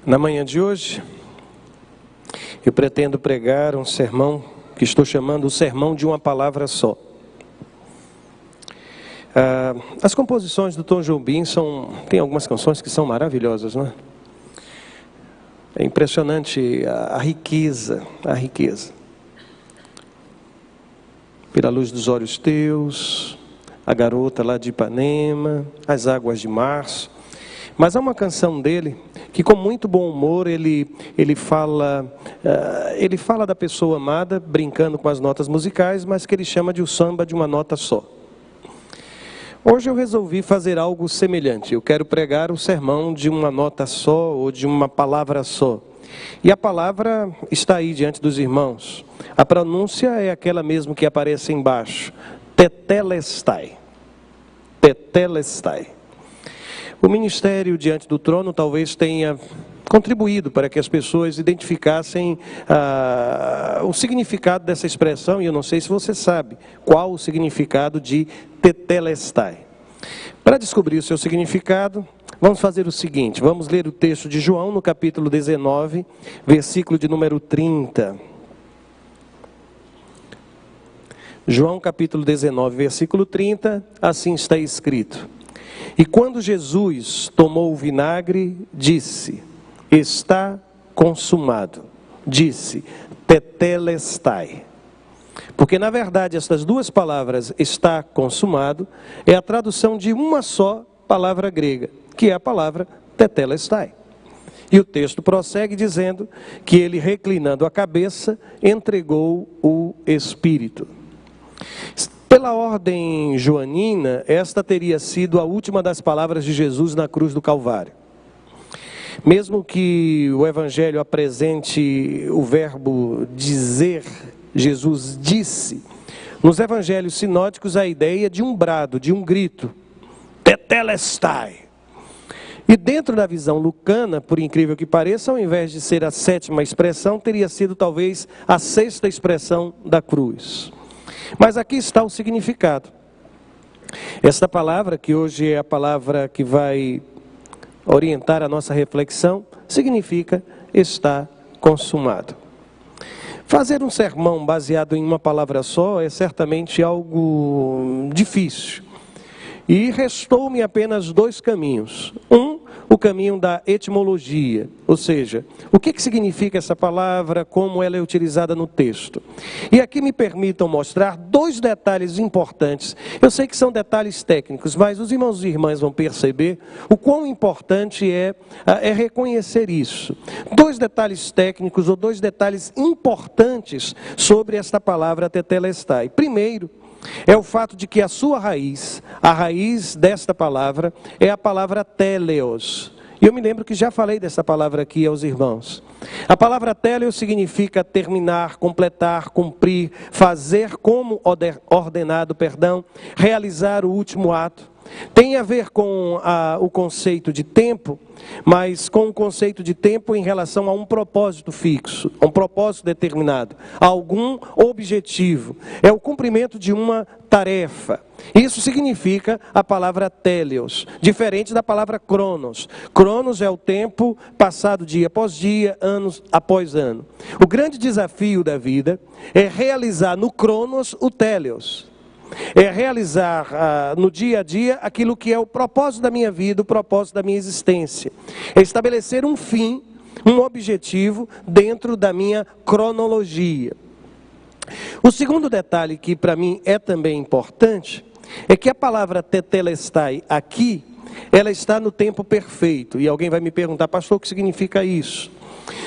Na manhã de hoje, eu pretendo pregar um sermão que estou chamando o sermão de uma palavra só. As composições do Tom Jobim tem algumas canções que são maravilhosas, não é? É impressionante a riqueza. Pela luz dos olhos teus, a garota lá de Ipanema, as águas de março. Mas há uma canção dele que, com muito bom humor, ele fala da pessoa amada, brincando com as notas musicais, mas que ele chama de o samba de uma nota só. Hoje eu resolvi fazer algo semelhante. Eu quero pregar o sermão de uma nota só ou de uma palavra só. E a palavra está aí diante dos irmãos. A pronúncia é aquela mesmo que aparece embaixo. Tetelestai. Tetelestai. O ministério diante do trono talvez tenha contribuído para que as pessoas identificassem o significado dessa expressão, e eu não sei se você sabe qual o significado de tetelestai. Para descobrir o seu significado, vamos fazer o seguinte: vamos ler o texto de João no capítulo 19, versículo de número 30. João capítulo 19, versículo 30, assim está escrito: E quando Jesus tomou o vinagre, disse: está consumado. Disse: tetelestai. Porque na verdade estas duas palavras, está consumado, é a tradução de uma só palavra grega, que é a palavra tetelestai. E o texto prossegue dizendo que ele, reclinando a cabeça, entregou o Espírito. Pela ordem joanina, esta teria sido a última das palavras de Jesus na cruz do Calvário. Mesmo que o Evangelho apresente o verbo dizer, Jesus disse, nos Evangelhos sinóticos a ideia de um brado, de um grito, tetelestai. E dentro da visão lucana, por incrível que pareça, ao invés de ser a sétima expressão, teria sido talvez a sexta expressão da cruz. Mas aqui está o significado. Esta palavra, que hoje é a palavra que vai orientar a nossa reflexão, significa está consumado. Fazer um sermão baseado em uma palavra só é certamente algo difícil. E restou-me apenas dois caminhos. O caminho da etimologia, ou seja, o que significa essa palavra, como ela é utilizada no texto. E aqui me permitam mostrar dois detalhes importantes. Eu sei que são detalhes técnicos, mas os irmãos e irmãs vão perceber o quão importante é reconhecer isso. Dois detalhes técnicos ou dois detalhes importantes sobre esta palavra tetelestai. Primeiro, é o fato de que a sua raiz, a raiz desta palavra, é a palavra teleos. E eu me lembro que já falei dessa palavra aqui aos irmãos. A palavra teleos significa terminar, completar, cumprir, fazer como ordenado, realizar o último ato. Tem a ver com o conceito de tempo, mas com o conceito de tempo em relação a um propósito fixo, a um propósito determinado, a algum objetivo. É o cumprimento de uma tarefa. Isso significa a palavra teleos, diferente da palavra cronos. Cronos é o tempo passado dia após dia, anos após ano. O grande desafio da vida é realizar no cronos o teleos. É realizar no dia a dia aquilo que é o propósito da minha vida, o propósito da minha existência. É estabelecer um fim, um objetivo dentro da minha cronologia. O segundo detalhe que para mim é também importante é que a palavra tetelestai aqui, ela está no tempo perfeito. E alguém vai me perguntar: pastor, o que significa isso?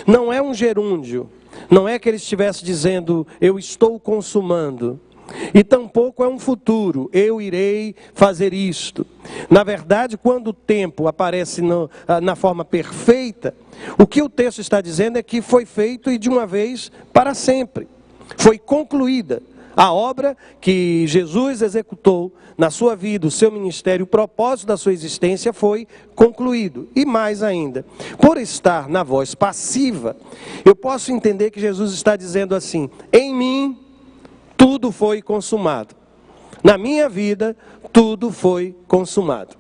Não é um gerúndio, não é que ele estivesse dizendo eu estou consumando. E tampouco é um futuro, eu irei fazer isto. Na verdade, quando o tempo aparece na forma perfeita, o que o texto está dizendo é que foi feito e de uma vez para sempre. Foi concluída a obra que Jesus executou na sua vida, o seu ministério, o propósito da sua existência foi concluído. E mais ainda, por estar na voz passiva, eu posso entender que Jesus está dizendo assim: em mim tudo foi consumado. Na minha vida, tudo foi consumado.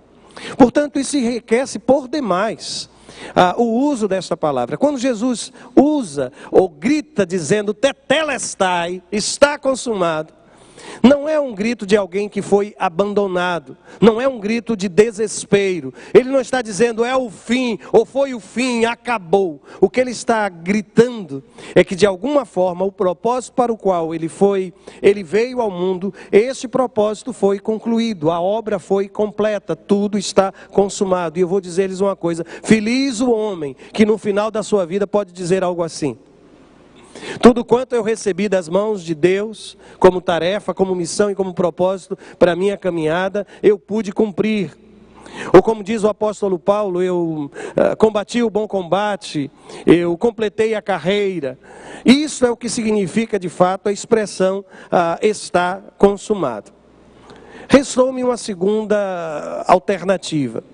Portanto, isso enriquece por demais o uso desta palavra. Quando Jesus usa ou grita dizendo tetelestai, está consumado, não é um grito de alguém que foi abandonado, não é um grito de desespero. Ele não está dizendo é o fim, ou foi o fim, acabou. O que ele está gritando é que de alguma forma o propósito para o qual ele veio ao mundo, esse propósito foi concluído, a obra foi completa, tudo está consumado. E eu vou dizer-lhes uma coisa: feliz o homem que no final da sua vida pode dizer algo assim: tudo quanto eu recebi das mãos de Deus, como tarefa, como missão e como propósito para a minha caminhada, eu pude cumprir. Ou como diz o apóstolo Paulo, eu combati o bom combate, eu completei a carreira. Isso é o que significa de fato a expressão está consumado. Restou-me uma segunda alternativa: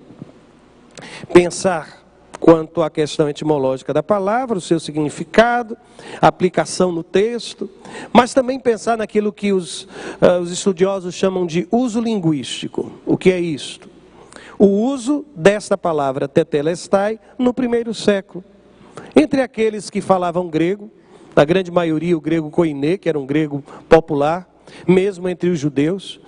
pensar quanto à questão etimológica da palavra, o seu significado, a aplicação no texto, mas também pensar naquilo que os estudiosos chamam de uso linguístico. O que é isto? O uso desta palavra tetelestai no primeiro século. Entre aqueles que falavam grego, na grande maioria o grego koiné, que era um grego popular, mesmo entre os judeus.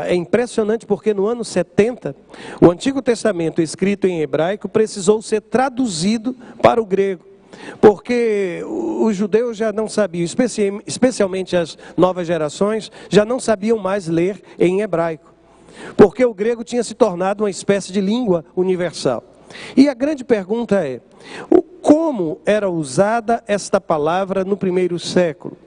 É impressionante porque no ano 70, o Antigo Testamento escrito em hebraico precisou ser traduzido para o grego, porque os judeus já não sabiam, especialmente as novas gerações, já não sabiam mais ler em hebraico, porque o grego tinha se tornado uma espécie de língua universal. E a grande pergunta é: como era usada esta palavra no primeiro século?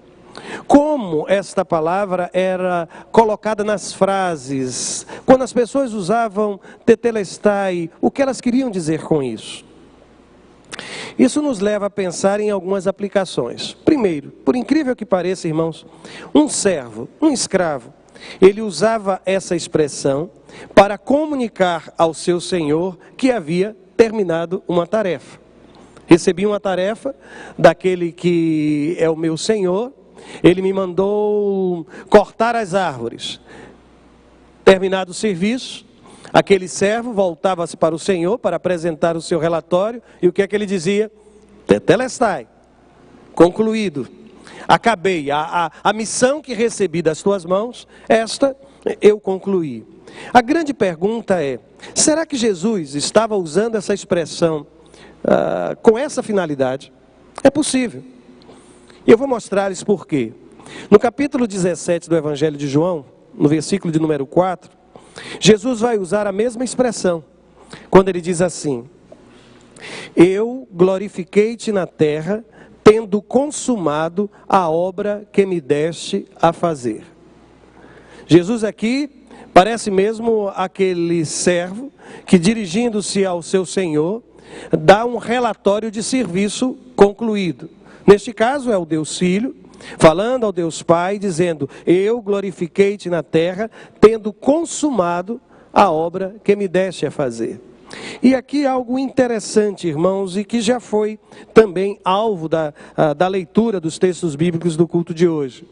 Como esta palavra era colocada nas frases? Quando as pessoas usavam tetelestai, o que elas queriam dizer com isso? Isso nos leva a pensar em algumas aplicações. Primeiro, por incrível que pareça, irmãos, um servo, um escravo, ele usava essa expressão para comunicar ao seu senhor que havia terminado uma tarefa. Recebi uma tarefa daquele que é o meu senhor. Ele me mandou cortar as árvores. Terminado o serviço, aquele servo voltava-se para o Senhor para apresentar o seu relatório. E o que é que ele dizia? Tetelestai, concluído, acabei, a missão que recebi das tuas mãos, esta eu concluí. A grande pergunta é: será que Jesus estava usando essa expressão com essa finalidade? É possível. E eu vou mostrar-lhes por quê. No capítulo 17 do Evangelho de João, no versículo de número 4, Jesus vai usar a mesma expressão, quando ele diz assim: eu glorifiquei-te na terra, tendo consumado a obra que me deste a fazer. Jesus aqui parece mesmo aquele servo que, dirigindo-se ao seu senhor, dá um relatório de serviço concluído. Neste caso é o Deus Filho, falando ao Deus Pai, dizendo: eu glorifiquei-te na terra, tendo consumado a obra que me deste a fazer. E aqui algo interessante, irmãos, e que já foi também alvo da leitura dos textos bíblicos do culto de hoje.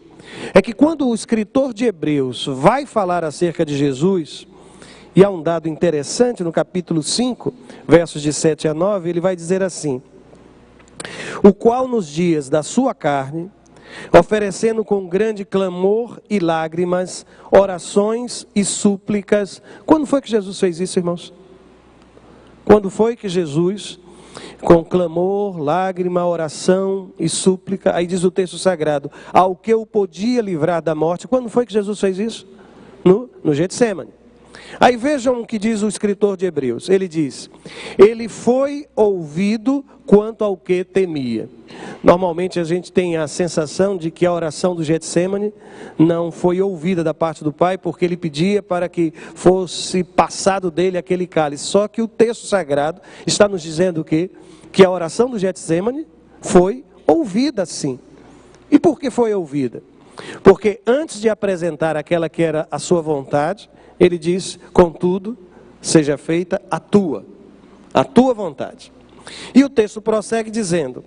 É que quando o escritor de Hebreus vai falar acerca de Jesus, e há um dado interessante no capítulo 5, versos de 7 a 9, ele vai dizer assim: o qual nos dias da sua carne, oferecendo com grande clamor e lágrimas, orações e súplicas. Quando foi que Jesus fez isso, irmãos? Quando foi que Jesus, com clamor, lágrima, oração e súplica, aí diz o texto sagrado, ao que o podia livrar da morte, quando foi que Jesus fez isso? No Getsêmani. Aí vejam o que diz o escritor de Hebreus. Ele diz: ele foi ouvido quanto ao que temia. Normalmente a gente tem a sensação de que a oração do Getsêmani não foi ouvida da parte do Pai, porque ele pedia para que fosse passado dele aquele cálice. Só que o texto sagrado está nos dizendo o quê? Que a oração do Getsêmani foi ouvida sim. E por que foi ouvida? Porque antes de apresentar aquela que era a sua vontade, ele diz: contudo, seja feita a tua vontade. E o texto prossegue dizendo: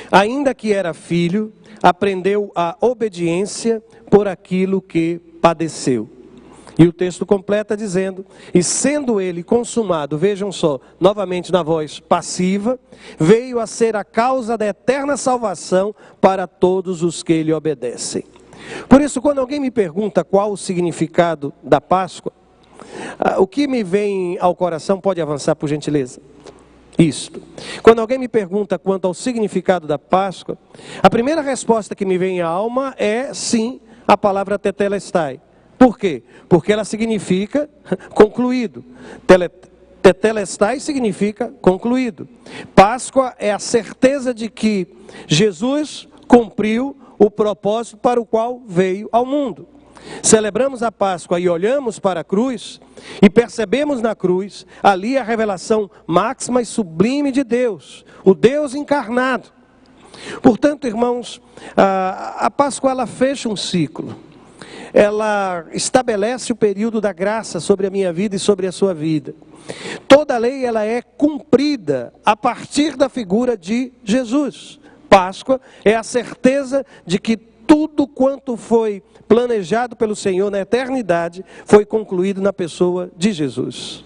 ainda que era filho, aprendeu a obediência por aquilo que padeceu. E o texto completa dizendo: e sendo ele consumado, vejam só, novamente na voz passiva, veio a ser a causa da eterna salvação para todos os que lhe obedecem. Por isso, quando alguém me pergunta qual o significado da Páscoa, o que me vem ao coração, pode avançar por gentileza? Isto. Quando alguém me pergunta quanto ao significado da Páscoa, a primeira resposta que me vem à alma é sim, a palavra tetelestai. Por quê? Porque ela significa concluído. Tetelestai significa concluído. Páscoa é a certeza de que Jesus cumpriu o propósito para o qual veio ao mundo. Celebramos a Páscoa e olhamos para a cruz e percebemos na cruz ali a revelação máxima e sublime de Deus, o Deus encarnado. Portanto, irmãos, a Páscoa ela fecha um ciclo. Ela estabelece o período da graça sobre a minha vida e sobre a sua vida. Toda a lei ela é cumprida a partir da figura de Jesus. Páscoa é a certeza de que tudo quanto foi planejado pelo Senhor na eternidade foi concluído na pessoa de Jesus.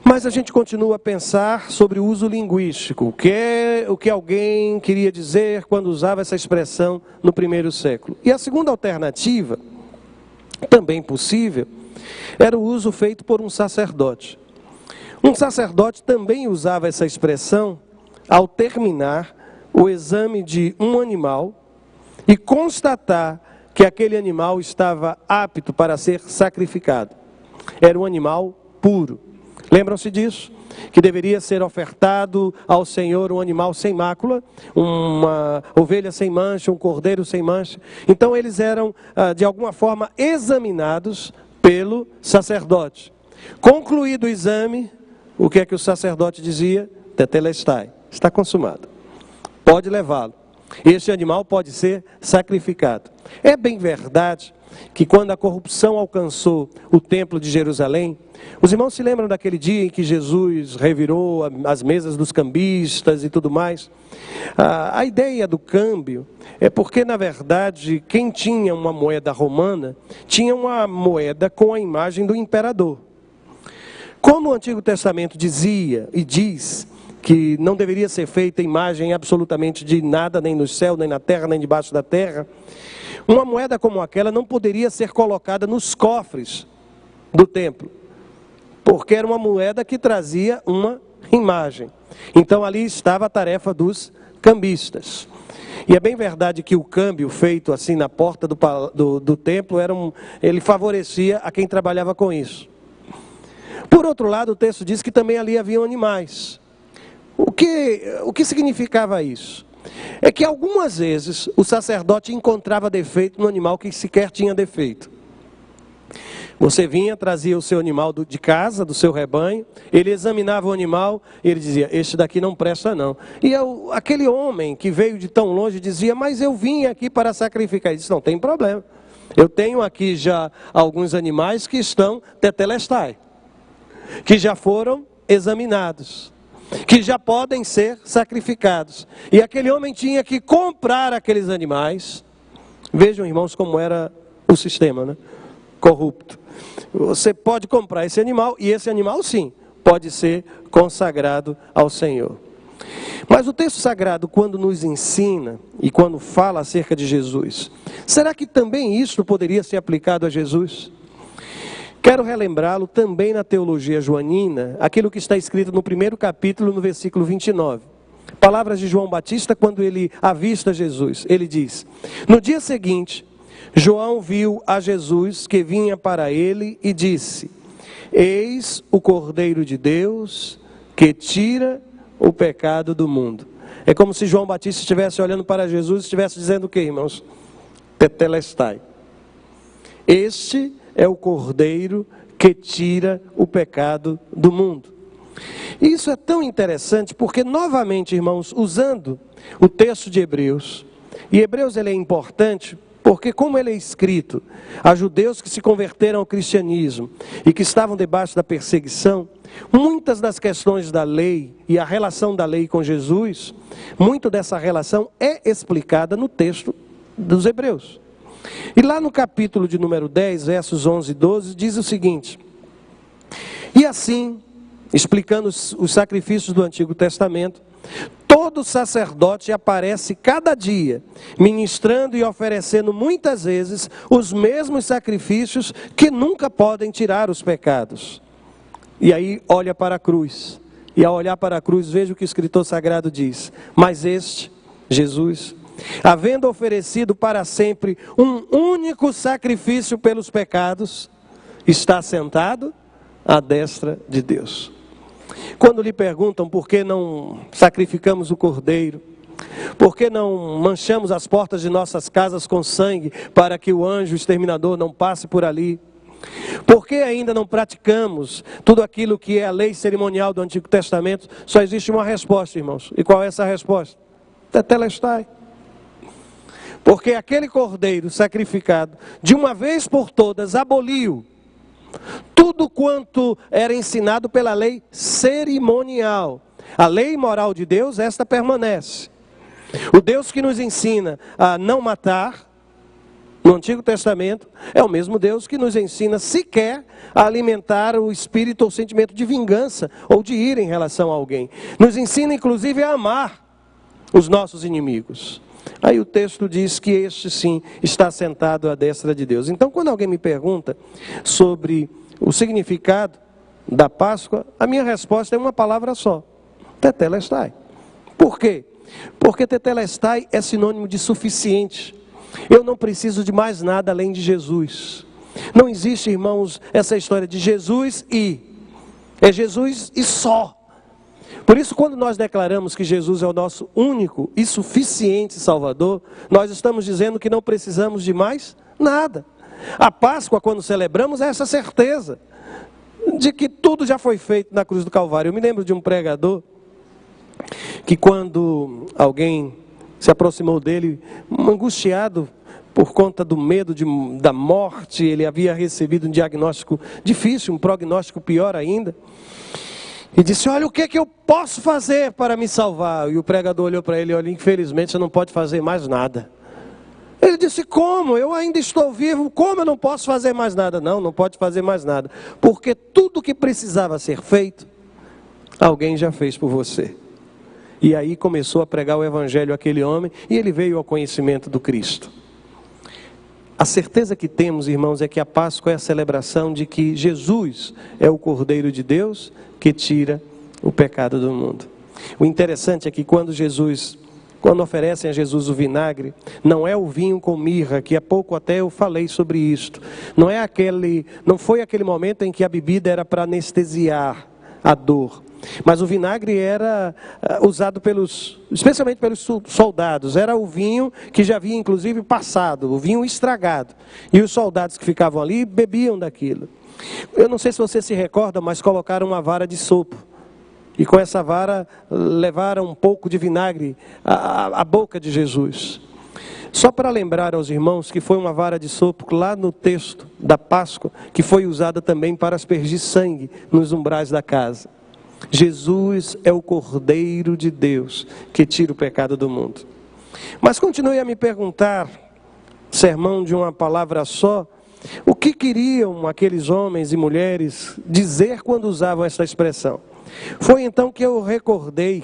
Mas a gente continua a pensar sobre o uso linguístico, o que alguém queria dizer quando usava essa expressão no primeiro século. E a segunda alternativa, também possível, era o uso feito por um sacerdote. Um sacerdote também usava essa expressão ao terminar o exame de um animal e constatar que aquele animal estava apto para ser sacrificado. Era um animal puro. Lembram-se disso? Que deveria ser ofertado ao Senhor um animal sem mácula, uma ovelha sem mancha, um cordeiro sem mancha. Então eles eram, de alguma forma, examinados pelo sacerdote. Concluído o exame, o que é que o sacerdote dizia? Tetelestai, está consumado. Pode levá-lo. Este animal pode ser sacrificado. É bem verdade que quando a corrupção alcançou o templo de Jerusalém, os irmãos se lembram daquele dia em que Jesus revirou as mesas dos cambistas e tudo mais? A ideia do câmbio é porque, na verdade, quem tinha uma moeda romana, tinha uma moeda com a imagem do imperador. Como o Antigo Testamento dizia e diz que não deveria ser feita imagem absolutamente de nada, nem no céu, nem na terra, nem debaixo da terra, uma moeda como aquela não poderia ser colocada nos cofres do templo, porque era uma moeda que trazia uma imagem. Então ali estava a tarefa dos cambistas. E é bem verdade que o câmbio feito assim na porta do templo, ele favorecia a quem trabalhava com isso. Por outro lado, o texto diz que também ali haviam animais. O que significava isso? É que algumas vezes o sacerdote encontrava defeito no animal que sequer tinha defeito. Você vinha, trazia o seu animal de casa, do seu rebanho, ele examinava o animal e ele dizia: este daqui não presta não. E aquele homem que veio de tão longe dizia: mas eu vim aqui para sacrificar. Ele disse: não tem problema, eu tenho aqui já alguns animais que estão tetelestai, que já foram examinados, que já podem ser sacrificados. E aquele homem tinha que comprar aqueles animais. Vejam, irmãos, como era o sistema, né? Corrupto. Você pode comprar esse animal, e esse animal sim, pode ser consagrado ao Senhor. Mas o texto sagrado, quando nos ensina e quando fala acerca de Jesus, será que também isso poderia ser aplicado a Jesus? Quero relembrá-lo também na teologia joanina, aquilo que está escrito no primeiro capítulo, no versículo 29. Palavras de João Batista quando ele avista Jesus. Ele diz: no dia seguinte, João viu a Jesus que vinha para ele e disse: eis o Cordeiro de Deus que tira o pecado do mundo. É como se João Batista estivesse olhando para Jesus e estivesse dizendo o que, irmãos? Tetelestai. Este é o Cordeiro que tira o pecado do mundo. E isso é tão interessante porque, novamente, irmãos, usando o texto de Hebreus, e Hebreus ele é importante porque, como ele é escrito a judeus que se converteram ao cristianismo e que estavam debaixo da perseguição, muitas das questões da lei e a relação da lei com Jesus, muito dessa relação é explicada no texto dos Hebreus. E lá no capítulo de número 10, versos 11 e 12, diz o seguinte: e assim, explicando os sacrifícios do Antigo Testamento, todo sacerdote aparece cada dia, ministrando e oferecendo muitas vezes os mesmos sacrifícios que nunca podem tirar os pecados. E aí olha para a cruz, e ao olhar para a cruz, veja o que o escritor sagrado diz: mas este, Jesus, havendo oferecido para sempre um único sacrifício pelos pecados, está sentado à destra de Deus. Quando lhe perguntam por que não sacrificamos o cordeiro, por que não manchamos as portas de nossas casas com sangue, para que o anjo exterminador não passe por ali, por que ainda não praticamos tudo aquilo que é a lei cerimonial do Antigo Testamento, só existe uma resposta, irmãos. E qual é essa resposta? Tetelestai. Porque aquele cordeiro sacrificado, de uma vez por todas, aboliu tudo quanto era ensinado pela lei cerimonial. A lei moral de Deus, esta permanece. O Deus que nos ensina a não matar, no Antigo Testamento, é o mesmo Deus que nos ensina sequer a alimentar o espírito ou sentimento de vingança ou de ira em relação a alguém. Nos ensina inclusive a amar os nossos inimigos. Aí o texto diz que este sim está sentado à destra de Deus. Então, quando alguém me pergunta sobre o significado da Páscoa, a minha resposta é uma palavra só: tetelestai. Por quê? Porque tetelestai é sinônimo de suficiente. Eu não preciso de mais nada além de Jesus. Não existe, irmãos, essa história de Jesus e... é Jesus e só. Por isso, quando nós declaramos que Jesus é o nosso único e suficiente Salvador, nós estamos dizendo que não precisamos de mais nada. A Páscoa, quando celebramos, é essa certeza de que tudo já foi feito na cruz do Calvário. Eu me lembro de um pregador que, quando alguém se aproximou dele, angustiado por conta do medo da morte, ele havia recebido um diagnóstico difícil, um prognóstico pior ainda, e disse: olha, o que é que eu posso fazer para me salvar? E o pregador olhou para ele: olha, infelizmente você não pode fazer mais nada. Ele disse: como? Eu ainda estou vivo, como eu não posso fazer mais nada? Não, não pode fazer mais nada, porque tudo que precisava ser feito, alguém já fez por você. E aí começou a pregar o evangelho àquele homem, e ele veio ao conhecimento do Cristo. A certeza que temos, irmãos, é que a Páscoa é a celebração de que Jesus é o Cordeiro de Deus que tira o pecado do mundo. O interessante é que quando oferecem a Jesus o vinagre, não é o vinho com mirra, que há pouco até eu falei sobre isto. Não foi aquele momento em que a bebida era para anestesiar a dor. Mas o vinagre era usado especialmente pelos soldados. Era o vinho que já havia inclusive passado, o vinho estragado. E os soldados que ficavam ali bebiam daquilo. Eu não sei se você se recorda, mas colocaram uma vara de sopro. E com essa vara levaram um pouco de vinagre à boca de Jesus. Só para lembrar aos irmãos que foi uma vara de sopro lá no texto da Páscoa, que foi usada também para aspergir sangue nos umbrais da casa. Jesus é o Cordeiro de Deus que tira o pecado do mundo. Mas continue a me perguntar, sermão de uma palavra só, o que queriam aqueles homens e mulheres dizer quando usavam essa expressão? Foi então que eu recordei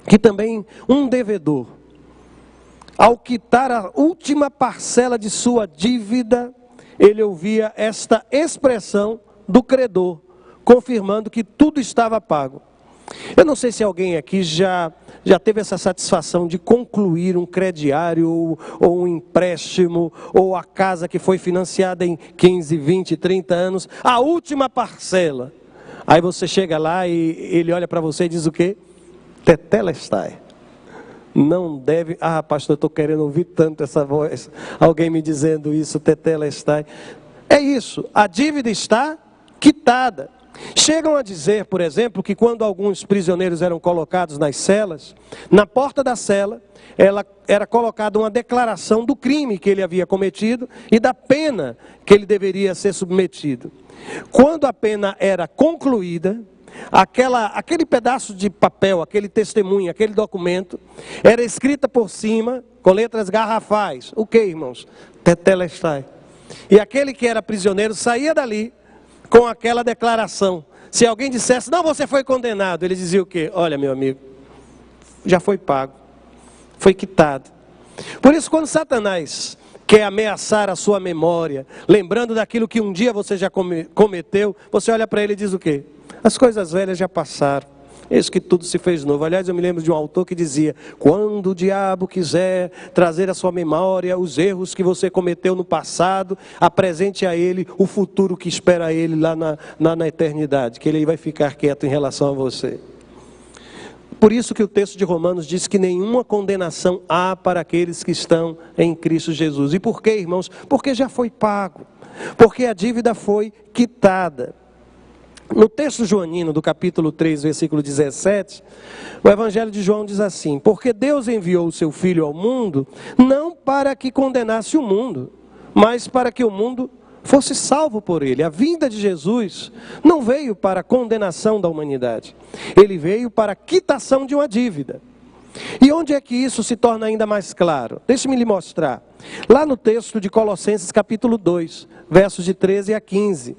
que também um devedor, ao quitar a última parcela de sua dívida, ele ouvia esta expressão do credor, confirmando que tudo estava pago. Eu não sei se alguém aqui já teve essa satisfação de concluir um crediário ou um empréstimo, ou a casa que foi financiada em 15, 20, 30 anos, a última parcela. Aí você chega lá e ele olha para você e diz o quê? Tetelestai. Não deve... Ah, pastor, eu estou querendo ouvir tanto essa voz. Alguém me dizendo isso, tetelestai. É isso, a dívida está quitada. Chegam a dizer, por exemplo, que quando alguns prisioneiros eram colocados nas celas, na porta da cela, era colocada uma declaração do crime que ele havia cometido e da pena que ele deveria ser submetido. Quando a pena era concluída, aquele pedaço de papel, aquele testemunho, aquele documento, era escrita por cima, com letras garrafais. O que, irmãos? Tetelestai. E aquele que era prisioneiro saía dali com aquela declaração. Se alguém dissesse, não, você foi condenado, ele dizia o quê? Olha, meu amigo, já foi pago, foi quitado. Por isso, quando Satanás quer ameaçar a sua memória, lembrando daquilo que um dia você já cometeu, você olha para ele e diz o quê? As coisas velhas já passaram, eis que tudo se fez novo. Aliás, eu me lembro de um autor que dizia, quando o diabo quiser trazer à sua memória os erros que você cometeu no passado, apresente a ele o futuro que espera ele lá na eternidade, que ele vai ficar quieto em relação a você. Por isso que o texto de Romanos diz que nenhuma condenação há para aqueles que estão em Cristo Jesus. E por quê, irmãos? Porque já foi pago, porque a dívida foi quitada. No texto joanino do capítulo 3, versículo 17, o Evangelho de João diz assim, porque Deus enviou o seu Filho ao mundo, não para que condenasse o mundo, mas para que o mundo fosse salvo por ele. A vinda de Jesus não veio para a condenação da humanidade, ele veio para a quitação de uma dívida. E onde é que isso se torna ainda mais claro? Deixe-me lhe mostrar. Lá no texto de Colossenses capítulo 2, versos de 13 a 15.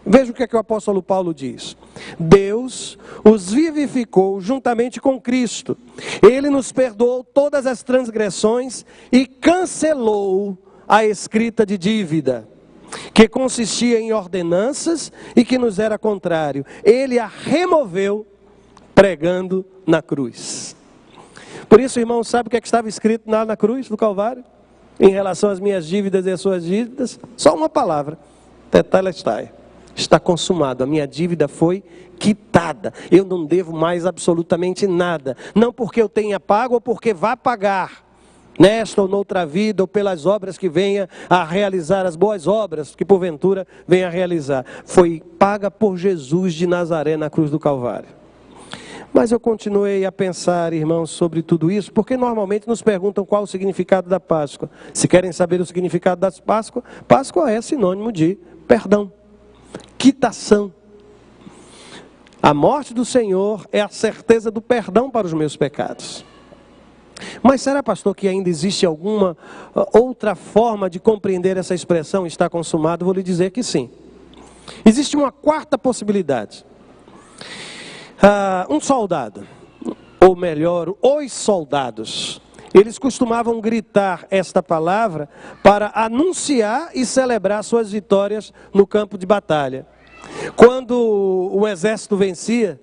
Veja o que é que o apóstolo Paulo diz. Deus os vivificou juntamente com Cristo. Ele nos perdoou todas as transgressões e cancelou a escrita de dívida, que consistia em ordenanças e que nos era contrário. Ele a removeu pregando na cruz. Por isso, irmão, sabe o que é que estava escrito lá na cruz do Calvário? Em relação às minhas dívidas e às suas dívidas? Só uma palavra. Tetelestai. Está consumado, a minha dívida foi quitada, eu não devo mais absolutamente nada, não porque eu tenha pago ou porque vá pagar, nesta ou noutra vida, ou pelas obras que venha a realizar, as boas obras que porventura venha a realizar, foi paga por Jesus de Nazaré na cruz do Calvário. Mas eu continuei a pensar, irmãos, sobre tudo isso, porque normalmente nos perguntam qual o significado da Páscoa. Se querem saber o significado da Páscoa, Páscoa é sinônimo de perdão. Quitação. A morte do Senhor é a certeza do perdão para os meus pecados. Mas será, pastor, que ainda existe alguma outra forma de compreender essa expressão, está consumado? Vou lhe dizer que sim. Existe uma quarta possibilidade. Um soldado, ou melhor, os soldados, eles costumavam gritar esta palavra para anunciar e celebrar suas vitórias no campo de batalha. Quando o exército vencia,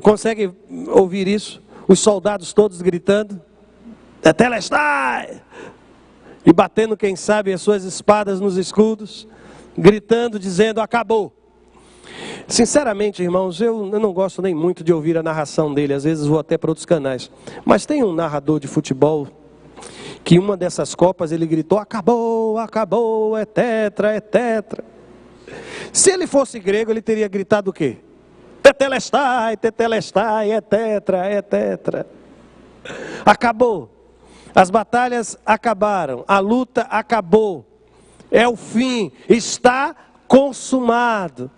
consegue ouvir isso? Os soldados todos gritando, Tetelestai! E batendo, quem sabe, as suas espadas nos escudos, gritando, dizendo, acabou. Sinceramente, irmãos, eu não gosto nem muito de ouvir a narração dele, às vezes vou até para outros canais. Mas tem um narrador de futebol, que uma dessas copas ele gritou, acabou, acabou, é tetra, é tetra. Se ele fosse grego, ele teria gritado o quê? Tetelestai, tetelestai, é tetra, é tetra. Acabou. As batalhas acabaram, a luta acabou. É o fim, está consumado.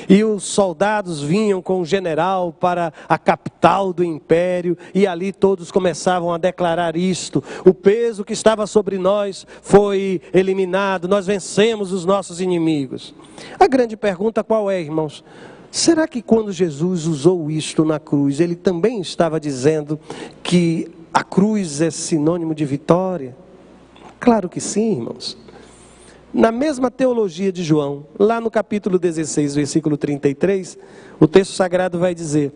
E os soldados vinham com o general para a capital do império, e ali todos começavam a declarar isto: o peso que estava sobre nós foi eliminado, nós vencemos os nossos inimigos. A grande pergunta qual é, irmãos? Será que quando Jesus usou isto na cruz, ele também estava dizendo que a cruz é sinônimo de vitória? Claro que sim, irmãos. Na mesma teologia de João, lá no capítulo 16, versículo 33, o texto sagrado vai dizer: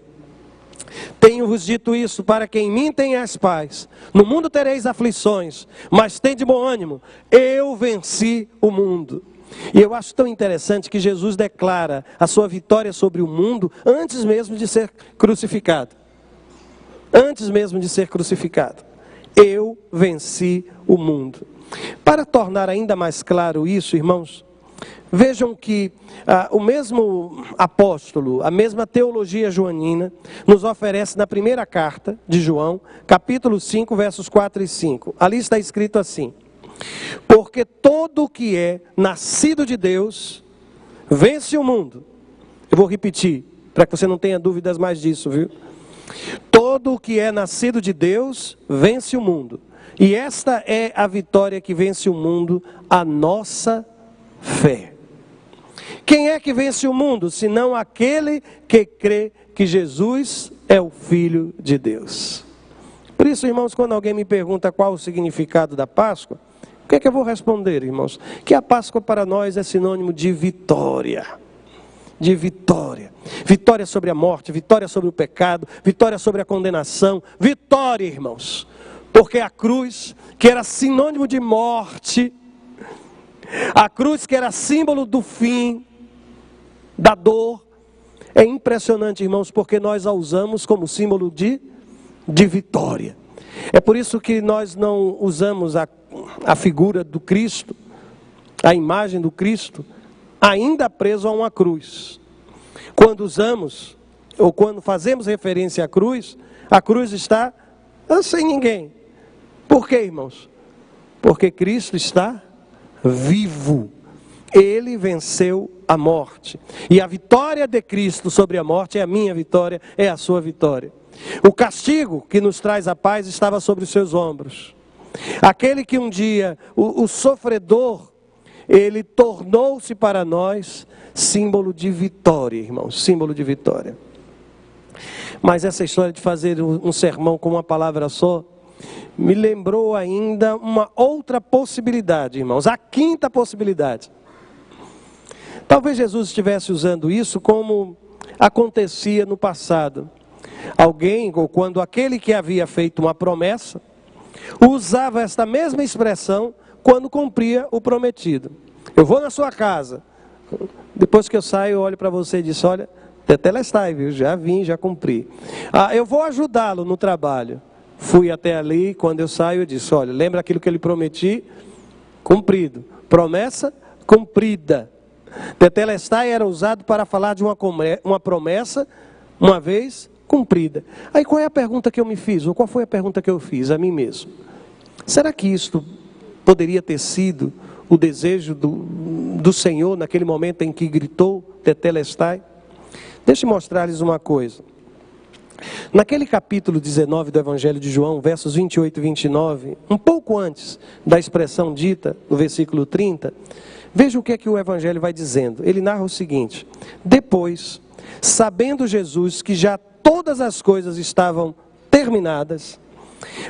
tenho-vos dito isso para que em mim tenhais paz. No mundo tereis aflições, mas tende bom ânimo, eu venci o mundo. E eu acho tão interessante que Jesus declara a sua vitória sobre o mundo antes mesmo de ser crucificado. Antes mesmo de ser crucificado. Eu venci o mundo. Para tornar ainda mais claro isso, irmãos, vejam que o mesmo apóstolo, a mesma teologia joanina, nos oferece na primeira carta de João, capítulo 5, versos 4 e 5. Ali está escrito assim: porque todo o que é nascido de Deus vence o mundo. Eu vou repetir: para que você não tenha dúvidas mais disso, viu? Todo o que é nascido de Deus vence o mundo. E esta é a vitória que vence o mundo, a nossa fé. Quem é que vence o mundo, senão aquele que crê que Jesus é o Filho de Deus? Por isso, irmãos, quando alguém me pergunta qual o significado da Páscoa, o que é que eu vou responder, irmãos? Que a Páscoa para nós é sinônimo de vitória. De vitória. Vitória sobre a morte, vitória sobre o pecado, vitória sobre a condenação. Vitória, irmãos. Porque a cruz, que era sinônimo de morte, a cruz que era símbolo do fim, da dor, é impressionante, irmãos, porque nós a usamos como símbolo de vitória. É por isso que nós não usamos a figura do Cristo, a imagem do Cristo, ainda preso a uma cruz. Quando usamos, ou quando fazemos referência à cruz, a cruz está sem ninguém. Por quê, irmãos? Porque Cristo está vivo. Ele venceu a morte. E a vitória de Cristo sobre a morte é a minha vitória, é a sua vitória. O castigo que nos traz a paz estava sobre os seus ombros. Aquele que um dia, o sofredor, ele tornou-se para nós símbolo de vitória, irmãos, símbolo de vitória. Mas essa história de fazer um sermão com uma palavra só, me lembrou ainda uma outra possibilidade, irmãos, a quinta possibilidade. Talvez Jesus estivesse usando isso como acontecia no passado. Alguém, ou quando aquele que havia feito uma promessa, usava esta mesma expressão quando cumpria o prometido. Eu vou na sua casa, depois que eu saio eu olho para você e disse, olha, tetelestai, viu? Já vim, já cumpri. Eu vou ajudá-lo no trabalho. Fui até ali, quando eu saio eu disse, olha, lembra aquilo que eu lhe prometi? Cumprido. Promessa cumprida. Tetelestai era usado para falar de uma promessa, uma vez cumprida. Aí qual é a pergunta que eu me fiz? Ou qual foi a pergunta que eu fiz a mim mesmo? Será que isto poderia ter sido o desejo do Senhor naquele momento em que gritou tetelestai? Deixe eu mostrar-lhes uma coisa. Naquele capítulo 19 do Evangelho de João, versos 28 e 29, um pouco antes da expressão dita no versículo 30, veja o que é que o Evangelho vai dizendo. Ele narra o seguinte: depois, sabendo Jesus que já todas as coisas estavam terminadas,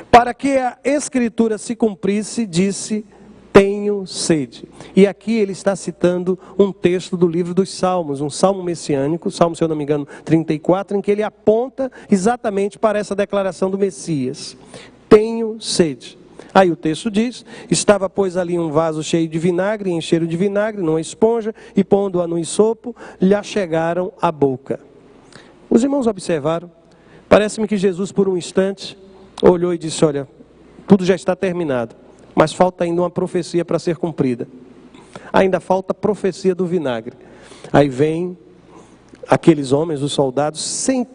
para que a Escritura se cumprisse, disse, tenho sede. E aqui ele está citando um texto do livro dos Salmos, um salmo messiânico, salmo, se eu não me engano, 34, em que ele aponta exatamente para essa declaração do Messias. Tenho sede. Aí o texto diz, estava pois ali um vaso cheio de vinagre, encheram de vinagre numa esponja, e pondo-a no ensopo, lhe achegaram à boca. Os irmãos observaram, parece-me que Jesus por um instante olhou e disse, olha, tudo já está terminado, mas falta ainda uma profecia para ser cumprida. Ainda falta a profecia do vinagre. Aí vem aqueles homens, os soldados, sem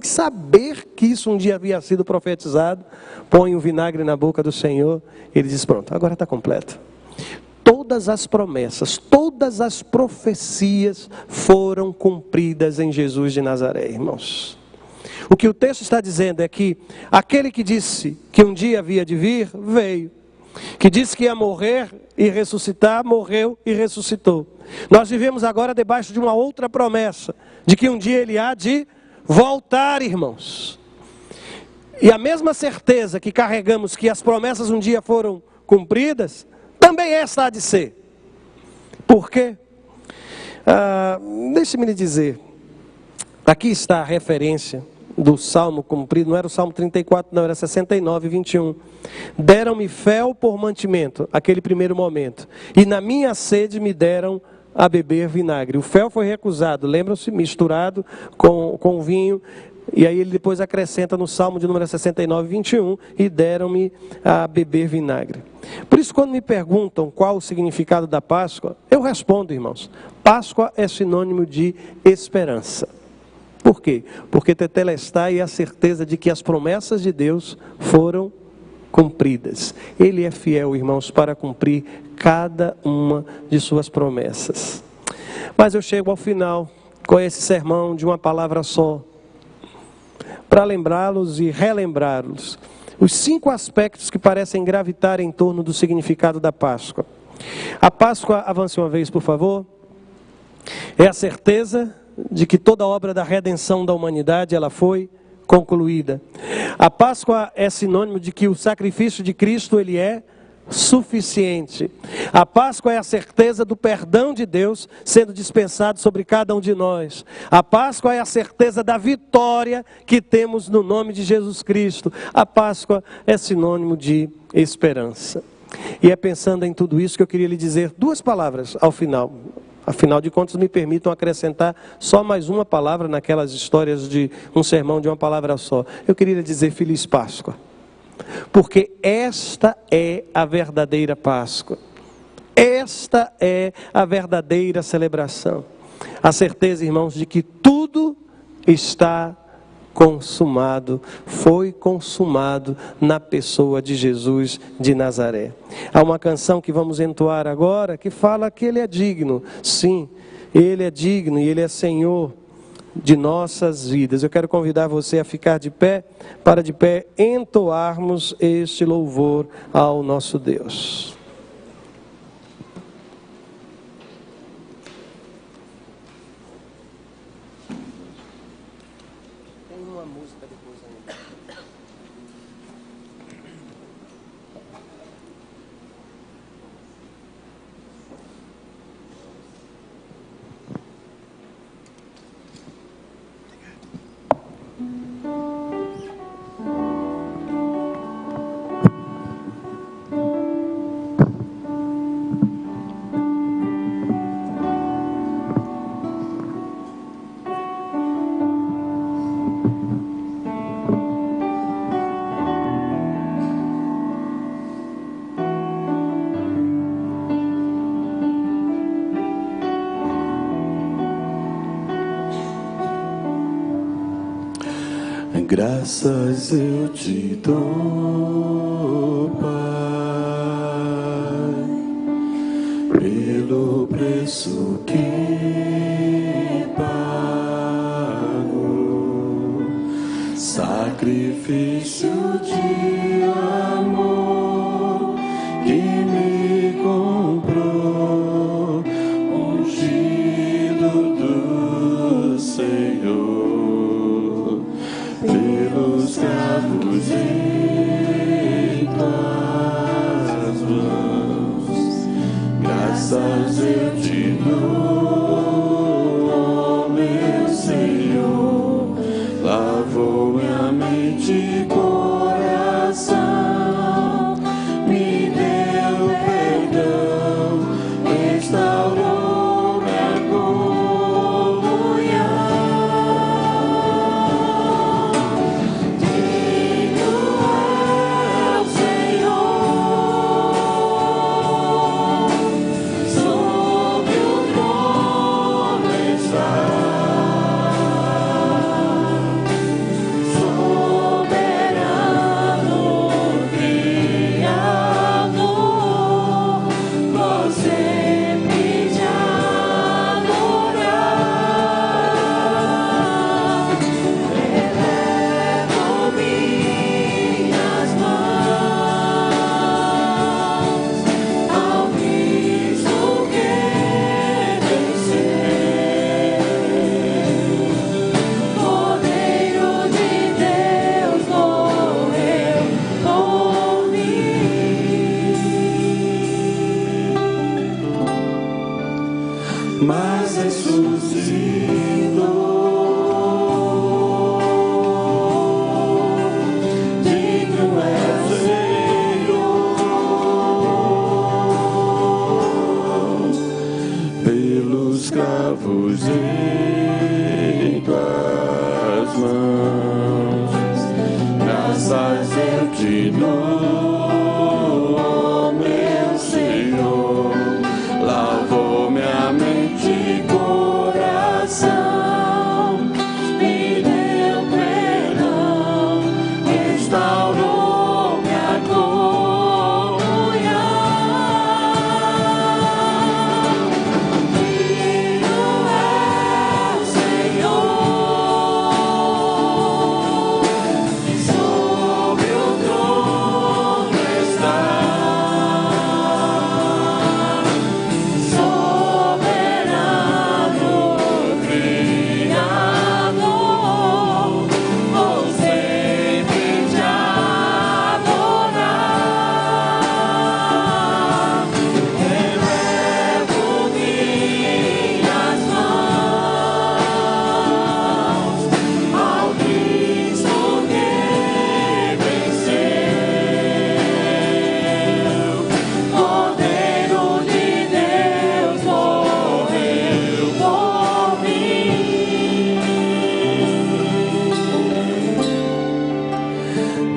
saber que isso um dia havia sido profetizado, põe o vinagre na boca do Senhor, ele diz, pronto, agora está completo. Todas as promessas, todas as profecias foram cumpridas em Jesus de Nazaré, irmãos. O que o texto está dizendo é que aquele que disse que um dia havia de vir, veio. Que disse que ia morrer e ressuscitar, morreu e ressuscitou. Nós vivemos agora debaixo de uma outra promessa, de que um dia ele há de voltar, irmãos. E a mesma certeza que carregamos que as promessas um dia foram cumpridas, também esta há de ser. Por quê? Deixe-me lhe dizer, aqui está a referência do Salmo cumprido, não era o Salmo 34, não, era 69, 21. Deram-me fel por mantimento, aquele primeiro momento, e na minha sede me deram a beber vinagre. O fel foi recusado, lembram-se, misturado com vinho, e aí ele depois acrescenta no Salmo de número 69, 21, e deram-me a beber vinagre. Por isso, quando me perguntam qual o significado da Páscoa, eu respondo, irmãos, Páscoa é sinônimo de esperança. Por quê? Porque tetelestai é a certeza de que as promessas de Deus foram cumpridas. Ele é fiel, irmãos, para cumprir cada uma de suas promessas. Mas eu chego ao final com esse sermão de uma palavra só, para lembrá-los e relembrá-los os 5 aspectos que parecem gravitar em torno do significado da Páscoa. A Páscoa, avance uma vez, por favor, é a certeza de que toda a obra da redenção da humanidade ela foi concluída. A Páscoa é sinônimo de que o sacrifício de Cristo ele é suficiente. A Páscoa é a certeza do perdão de Deus sendo dispensado sobre cada um de nós. A Páscoa é a certeza da vitória que temos no nome de Jesus Cristo. A Páscoa é sinônimo de esperança. E é pensando em tudo isso que eu queria lhe dizer 2 palavras ao final. Afinal de contas, me permitam acrescentar só mais uma palavra naquelas histórias de um sermão de uma palavra só. Eu queria lhe dizer Feliz Páscoa. Porque esta é a verdadeira Páscoa. Esta é a verdadeira celebração. A certeza, irmãos, de que tudo está consumado, foi consumado na pessoa de Jesus de Nazaré. Há uma canção que vamos entoar agora que fala que Ele é digno. Sim, Ele é digno e Ele é Senhor de nossas vidas. Eu quero convidar você a ficar de pé, para de pé entoarmos este louvor ao nosso Deus. Tem uma música depois ainda. Graças eu te dou, Pai, pelo preço que pago, sacrifício de amor que me comprou, ungido do Senhor. Pelos cravos em tuas mãos, graças eu te dou, ó meu Senhor. Lavou minha mente e coração, me deu perdão, restaurou minha comunhão. Soberano.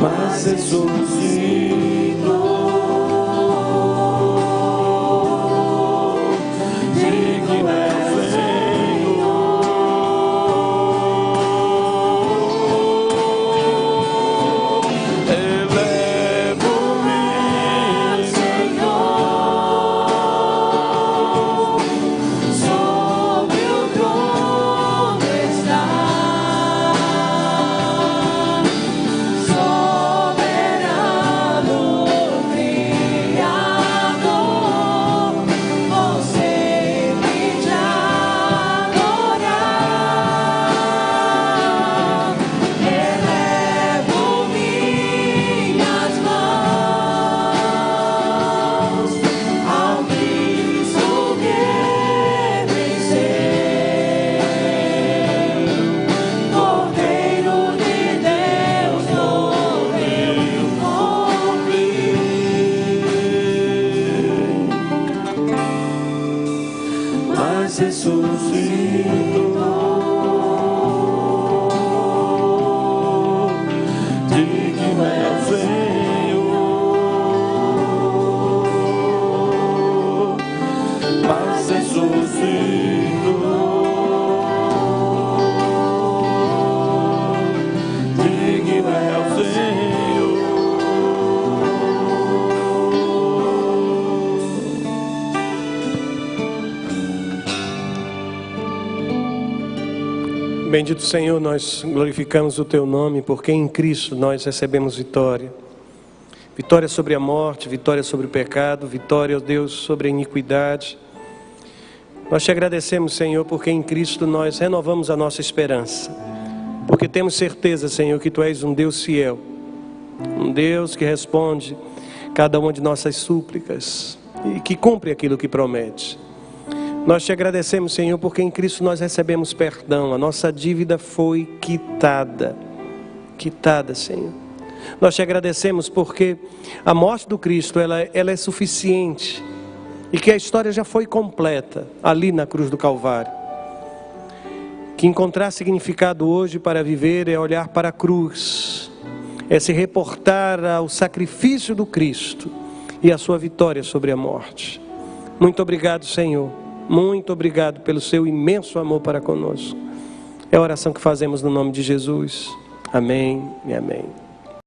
mas ressuscitou. Digno é o Senhor. Elevo-me, Senhor, sobre o trono está. Ressuscitou, digno é o Senhor, mas ressuscitou, digno é o Senhor. Bendito Senhor, nós glorificamos o Teu nome, porque em Cristo nós recebemos vitória. Vitória sobre a morte, vitória sobre o pecado, vitória, ó Deus, sobre a iniquidade. Nós Te agradecemos, Senhor, porque em Cristo nós renovamos a nossa esperança. Porque temos certeza, Senhor, que Tu és um Deus fiel. Um Deus que responde cada uma de nossas súplicas e que cumpre aquilo que promete. Nós Te agradecemos, Senhor, porque em Cristo nós recebemos perdão. A nossa dívida foi quitada. Quitada, Senhor. Nós Te agradecemos porque a morte do Cristo, ela é suficiente. E que a história já foi completa ali na cruz do Calvário. Que encontrar significado hoje para viver é olhar para a cruz. É se reportar ao sacrifício do Cristo e a sua vitória sobre a morte. Muito obrigado, Senhor. Muito obrigado pelo Seu imenso amor para conosco. É a oração que fazemos no nome de Jesus. Amém e amém.